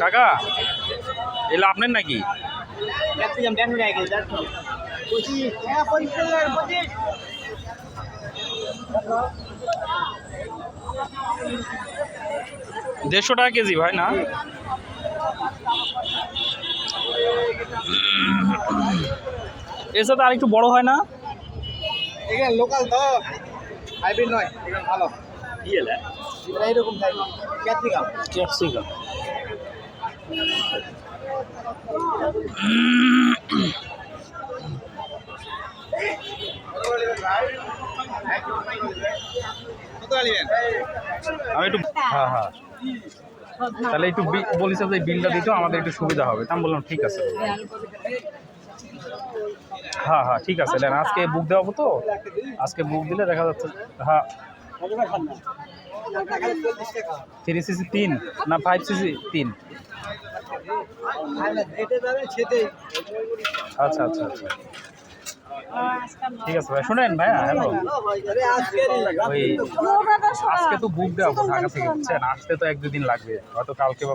কাকা এলা আপনার নাকি? $150 কেজি ভাই না? এর সাথে আর একটু বড় হয় না? এখানে লোকাল তো হাইব্রিড নয়, এখানে ভালো। কি এলা এটা এরকম টাইপ ক্যাপসিকাম। ক্যাপসিকাম আমি একটু হ্যাঁ হ্যাঁ তাহলে একটু বলিস যে বিলটা দিত আমাদের একটু সুবিধা হবে। তা আমি বললাম ঠিক আছে। হ্যাঁ হ্যাঁ ঠিক আছে। আজকে বুক দেওয়াবো তো, আজকে বুক দিলে দেখা যাচ্ছে। হ্যাঁ 3cc 3 না 5cc 3? আচ্ছা আচ্ছা আচ্ছা ঠিক আছে ভাই। শুনেন ভাইয়া, হ্যালো, ওই আজকে তো বুক দেওয়াবো ঢাকা থেকে, বুঝছেন? আসতে তো 1-2 দিন লাগবে, হয়তো কালকে বা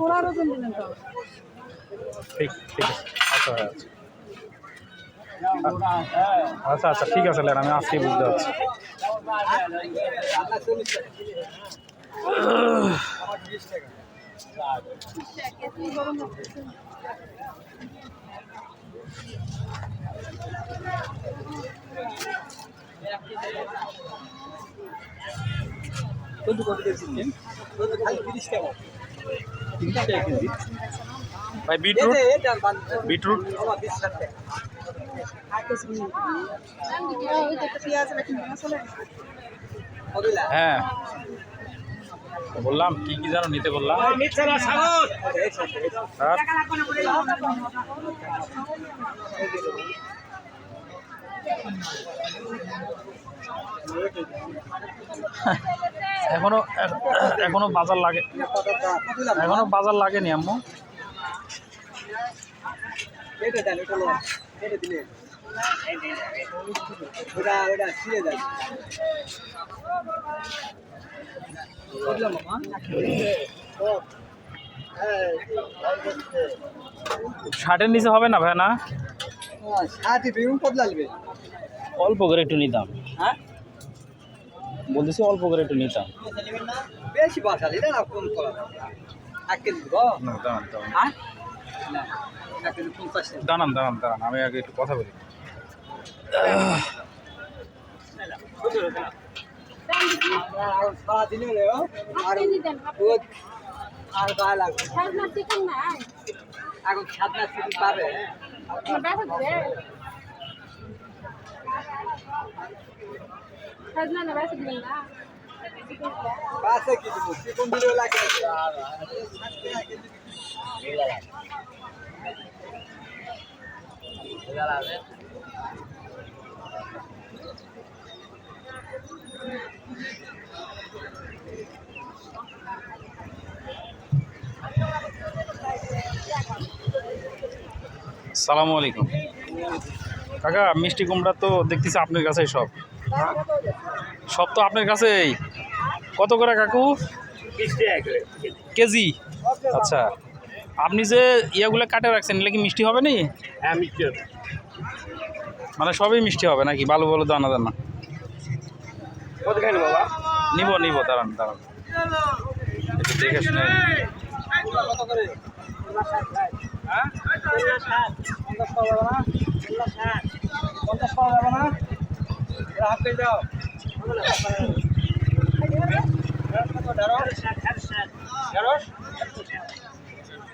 ঠিক ঠিক আছে। আচ্ছা ভাই আচ্ছা আচ্ছা ঠিক আছে। আমি আজকে বুক দেওয়াচ্ছি। ভাই বিটরুট বিটরুট হ্যাঁ বললাম কি কি যেন নিতে বললাম। এখনো বাজার লাগে, এখনো বাজার লাগেনি আম্মু। ষাটের নিচে হবে না ভাই? না অল্প করে একটু নিতাম। হ্যাঁ বলতেছি অল্প করে একটু নিতাম। বেশি বাসালি না কম করা দাঁড়ান দাঁড়ান দাঁড়ান, আমি আগে একটু কথা বলি। সারাদিন আর গায়ে লাগবে এখন 7 মাস চিকেন পাবে। বাসে কি দিব চিকেন দিলে লাগে। সালামু আলাইকুম কাকা। মিষ্টি কুমড়া তো দেখতেছি আপনার কাছেই সব, সব তো আপনার কাছেই। কত করে কাকু কেজি? আচ্ছা আপনি যে ইয়েগুলো কাটে রাখছেন এগুলো কি মিষ্টি হবে নি? হ্যাঁ মিষ্টি হবে, মানে সবই মিষ্টি হবে নাকি? ভালো ভালো দানা দানা কত খাই বাবা? নিব নিব, দাঁড়ান দাঁড়ান একটু দেখে শুনে। কত করে? হ্যাঁ 50 পাওয়া যাবে না? 50 পাওয়া যাবে না? হাফ কেজি দাও।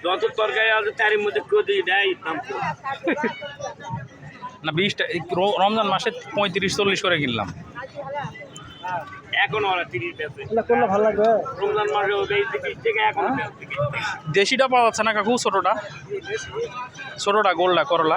যত তরকারি আছে তারই মধ্যে কেউ দেয় না 20টা রমজান মাসে 35-40 করে কিনলাম। এখন ওরা 30 করলে ভালো লাগবে। রমজান মাসে 30 টাকা এখন। দেশিটা পাওয়া যাচ্ছে না কাকু? ছোটোটা ছোটোটা গোলটা করলা